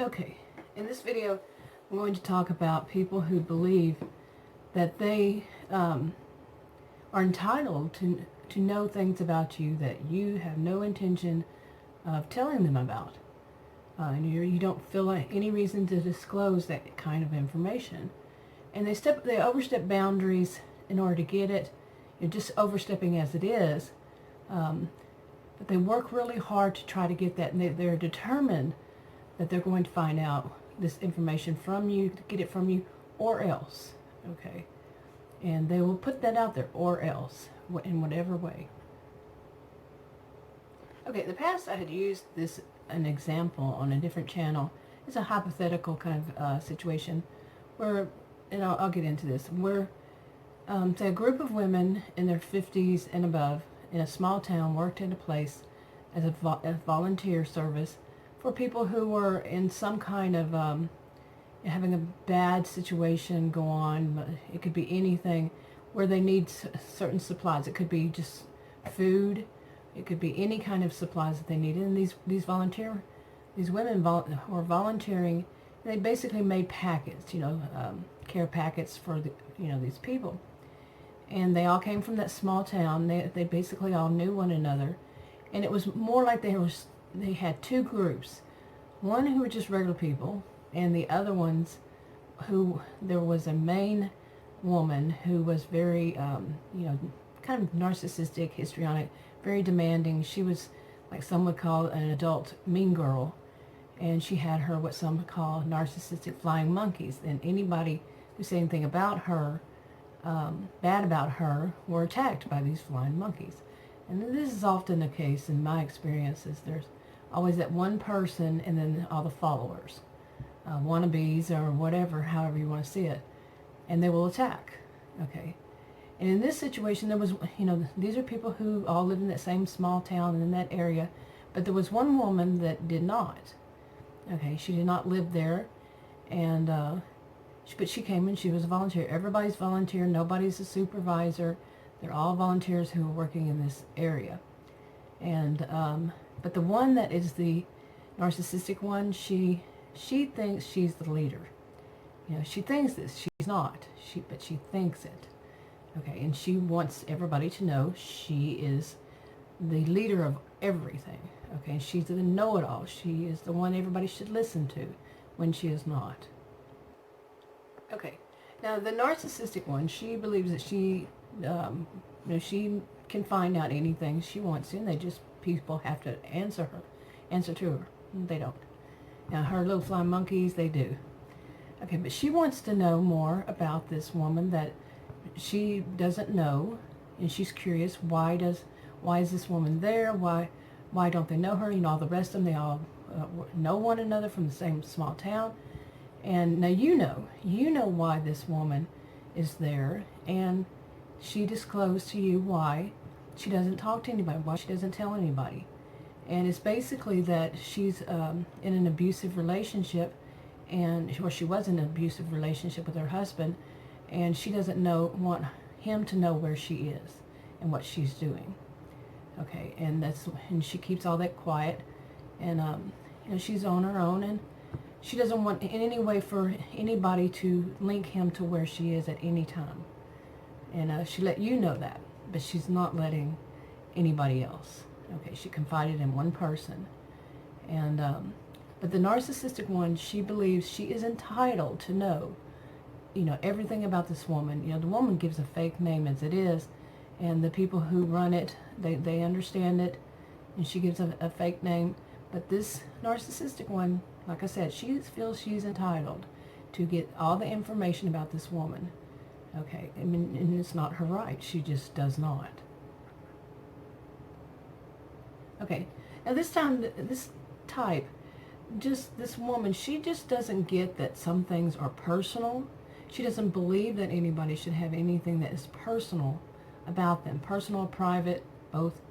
Okay, in this video I'm going to talk about people who believe that they are entitled to know things about you that you have no intention of telling them about. And you don't feel like any reason to disclose that kind of information. And they overstep boundaries in order to get it. You're just overstepping as it is. But they work really hard to try to get that, and they're determined that they're going to find out this information from you, to get it from you, or else. Okay? And they will put that out there, or else, in whatever way. Okay, in the past I had used an example on a different channel. It's a hypothetical kind of situation where, and I'll get into this, where say a group of women in their 50s and above in a small town worked in a place as a volunteer service for people who were in some kind of having a bad situation go on. It could be anything where they need certain supplies. It could be just food. It could be any kind of supplies that they needed. And these women were volunteering. They basically made packets, care packets for these people. And they all came from that small town. They basically all knew one another. And it was more like they had two groups. One who were just regular people, and the other ones who there was a main woman who was very, kind of narcissistic, histrionic, very demanding. She was like some would call an adult mean girl. And she had what some would call narcissistic flying monkeys. And anybody who said anything about her, bad about her, were attacked by these flying monkeys. And this is often the case in my experiences. There's always that one person and then all the followers, wannabes or whatever, however you want to see it. And they will attack, okay? And in this situation, there was, these are people who all live in that same small town and in that area, but there was one woman that did not. Okay, she did not live there, and but she came and she was a volunteer. Everybody's volunteer. Nobody's a supervisor. They're all volunteers who are working in this area. And but the one that is the narcissistic one, she thinks she's the leader. She thinks this. She's not. But she thinks it. Okay, and she wants everybody to know she is the leader of everything. Okay, she's the know-it-all. She is the one everybody should listen to when she is not. Okay, now the narcissistic one, she believes that she can find out anything she wants to, and people have to answer to her. They don't. Now her little flying monkeys, they do. Okay, but she wants to know more about this woman that she doesn't know, and she's curious. Why is this woman there? Why don't they know her? All the rest of them, they all know one another from the same small town. And now you know why this woman is there, and she disclosed to you why she doesn't talk to anybody, why she doesn't tell anybody. And it's basically that she's in an abusive relationship, or she was in an abusive relationship with her husband, and she doesn't want him to know where she is and what she's doing. Okay, and she keeps all that quiet, and she's on her own, and she doesn't want in any way for anybody to link him to where she is at any time. And she let you know that, but she's not letting anybody else. Okay, she confided in one person. And but the narcissistic one, she believes she is entitled to know, everything about this woman. The woman gives a fake name as it is, and the people who run it, they understand it, and she gives a fake name. But this narcissistic one, like I said, she feels she's entitled to get all the information about this woman. Okay, and it's not her right. She just does not. Okay, now this woman, she just doesn't get that some things are personal. She doesn't believe that anybody should have anything that is personal about them, personal, private, both.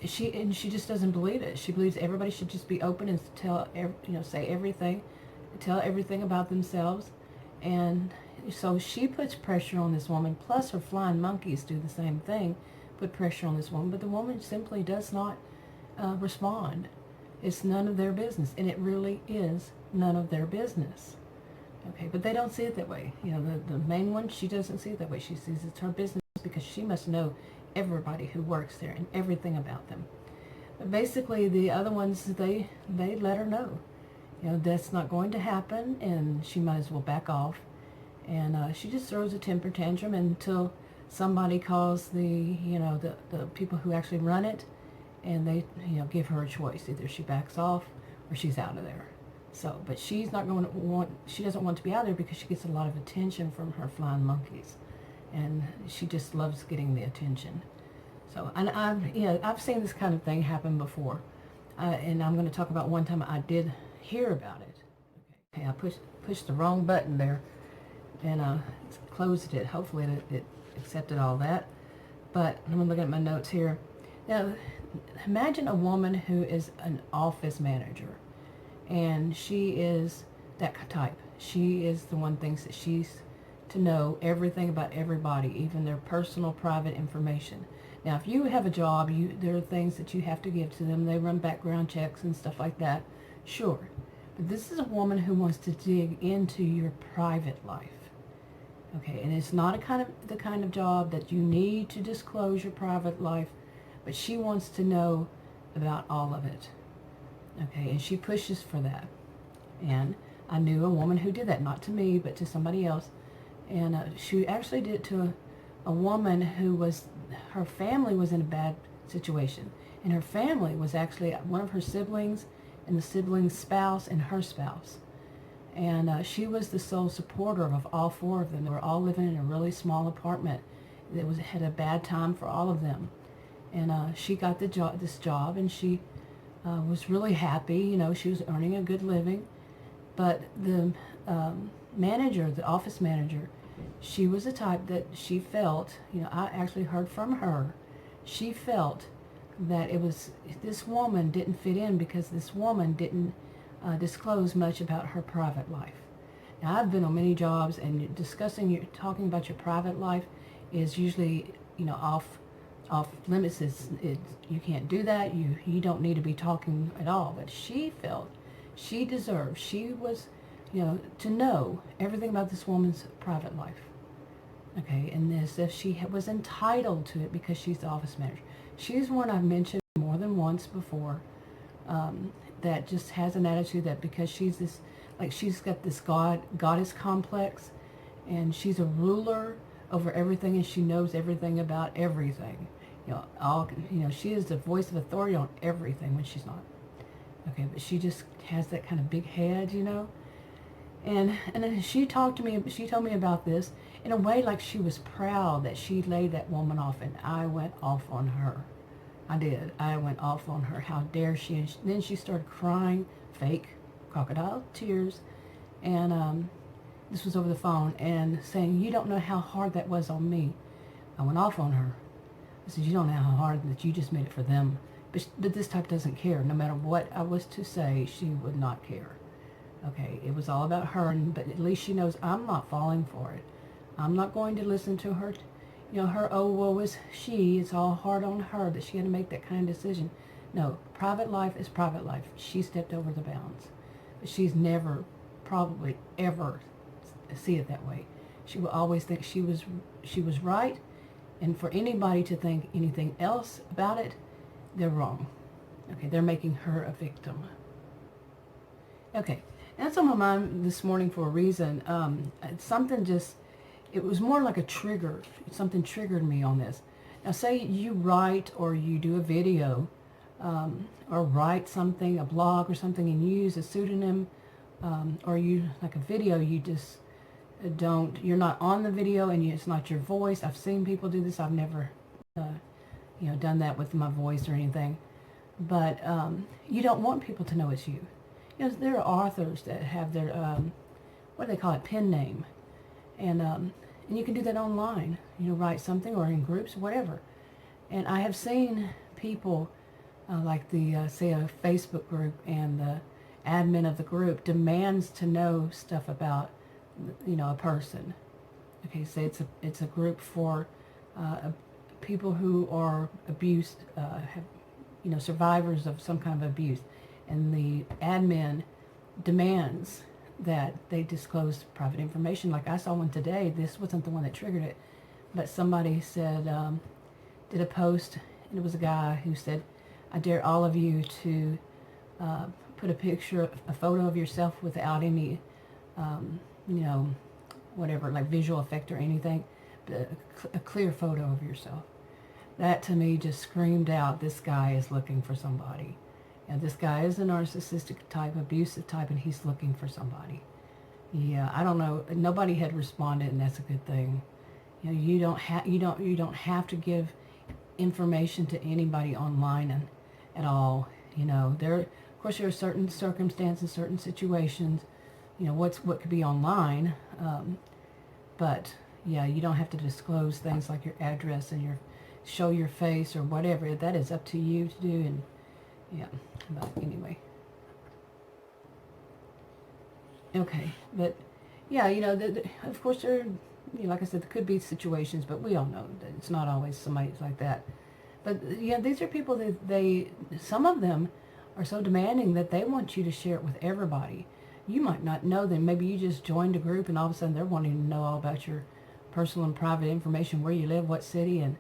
She just doesn't believe it. She believes everybody should just be open and say everything, tell everything about themselves. And so she puts pressure on this woman, plus her flying monkeys do the same thing, put pressure on this woman, but the woman simply does not respond. It's none of their business, and it really is none of their business. Okay, but they don't see it that way. The main one, she doesn't see it that way. She sees it's her business because she must know everybody who works there and everything about them. But basically, the other ones, they let her know, that's not going to happen, and she might as well back off. And she just throws a temper tantrum until somebody calls the people who actually run it, and they give her a choice. Either she backs off or she's out of there. So, but she's not going to she doesn't want to be out there because she gets a lot of attention from her flying monkeys, and she just loves getting the attention. So, and I've seen this kind of thing happen before, and I'm going to talk about one time I did hear about it. Okay, I pushed the wrong button there, and closed it. Hopefully it accepted all that. But I'm going to look at my notes here. Now, imagine a woman who is an office manager, and she is that type. She is the one thinks that she's to know everything about everybody, even their personal, private information. Now, if you have a job, there are things that you have to give to them. They run background checks and stuff like that. Sure. But this is a woman who wants to dig into your private life. Okay, and it's not the kind of job that you need to disclose your private life, but she wants to know about all of it. Okay, and she pushes for that. And I knew a woman who did that, not to me, but to somebody else. And she actually did it to a woman who her family was in a bad situation. And her family was actually one of her siblings and the sibling's spouse and her spouse. And she was the sole supporter of all four of them. They were all living in a really small apartment. Had a bad time for all of them. And she got this job, and she was really happy. She was earning a good living. But the manager, the office manager, she was the type that she felt, I actually heard from her, she felt that this woman didn't fit in because this woman didn't disclose much about her private life. Now, I've been on many jobs, and talking about your private life is usually, off limits. You can't do that. You don't need to be talking at all. But she felt she deserved, she was, to know everything about this woman's private life. Okay, and as if she was entitled to it because she's the office manager. She's one I've mentioned more than once before, that just has an attitude that because she's got this goddess complex, and she's a ruler over everything, and she knows everything about everything. She is the voice of authority on everything when she's not. Okay, but she just has that kind of big head, And then she told me about this in a way like she was proud that she laid that woman off, and I went off on her. I did. I went off on her. How dare she? And then she started crying, fake crocodile tears, and this was over the phone, and saying, "You don't know how hard that was on me." I went off on her. I said, "You don't know how hard that you just made it for them." But this type doesn't care. No matter what I was to say, she would not care. Okay, it was all about her, but at least she knows I'm not falling for it. I'm not going to listen to her. Her, oh, woe is she. It's all hard on her that she had to make that kind of decision. No, private life is private life. She stepped over the bounds. But she's never, probably ever, see it that way. She will always think she was right, and for anybody to think anything else about it, they're wrong. Okay, they're making her a victim. Okay, that's on my mind this morning for a reason. It was more like a trigger. Something triggered me on this. Now, say you write or you do a video, or write something, a blog or something, and you use a pseudonym, or you, like a video, you just you're not on the video, and it's not your voice. I've seen people do this. I've never, done that with my voice or anything. But you don't want people to know it's you. There are authors that have their, what do they call it, pen name. And you can do that online. Write something or in groups, whatever. And I have seen people, like say a Facebook group, and the admin of the group demands to know stuff about, a person. Okay, say it's a group for people who are abused, have, survivors of some kind of abuse. and the admin demands that they disclose private information. Like I saw one today. This wasn't the one that triggered it, but somebody said, did a post, and it was a guy who said, I dare all of you to put a photo of yourself without any, whatever, like visual effect or anything, but a clear photo of yourself. That to me just screamed out, this guy is looking for somebody. And this guy is a narcissistic type, abusive type, and he's looking for somebody. Yeah, I don't know. Nobody had responded, and that's a good thing. You don't have to give information to anybody online at all. Of course, there are certain circumstances, certain situations. What could be online, but yeah, you don't have to disclose things like your address and show your face or whatever. That is up to you to do. And yeah, but anyway. Okay, but yeah, of course there, like I said, there could be situations, but we all know that it's not always somebody like that. But yeah, these are people that some of them are so demanding that they want you to share it with everybody. You might not know them. Maybe you just joined a group and all of a sudden they're wanting to know all about your personal and private information, where you live, what city, and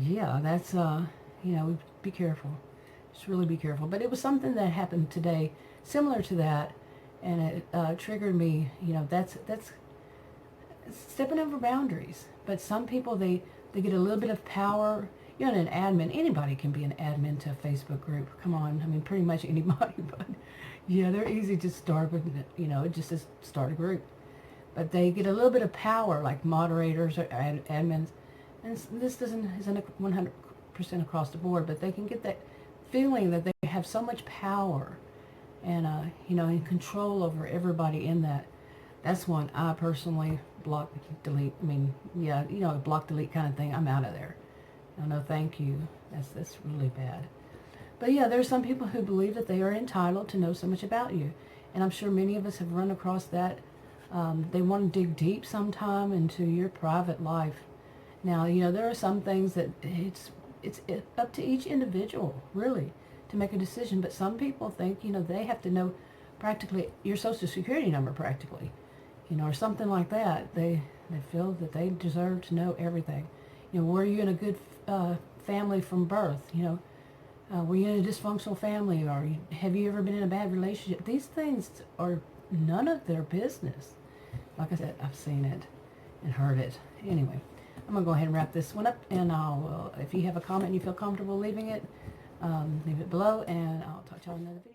yeah, that's, be careful. Just really be careful. But it was something that happened today, similar to that, and it triggered me. That's stepping over boundaries. But some people, they get a little bit of power. An admin, anybody can be an admin to a Facebook group. Come on, I mean, pretty much anybody. But yeah, they're easy to start with, just to start a group. But they get a little bit of power, like moderators or admins. And this isn't 100% across the board, but they can get that feeling that they have so much power and, and control over everybody in that. That's one I personally block, delete. I mean, yeah, block, delete kind of thing. I'm out of there. No, thank you. That's really bad. But yeah, there are some people who believe that they are entitled to know so much about you. And I'm sure many of us have run across that. They want to dig deep sometime into your private life. Now, there are some things that it's up to each individual, really, to make a decision. But some people think, they have to know practically your social security number practically, or something like that. They feel that they deserve to know everything. Were you in a good family from birth? Were you in a dysfunctional family? Or have you ever been in a bad relationship? These things are none of their business. Like I said, I've seen it and heard it. Anyway, I'm going to go ahead and wrap this one up. And I'll, if you have a comment and you feel comfortable leaving it, leave it below. And I'll talk to you in another video.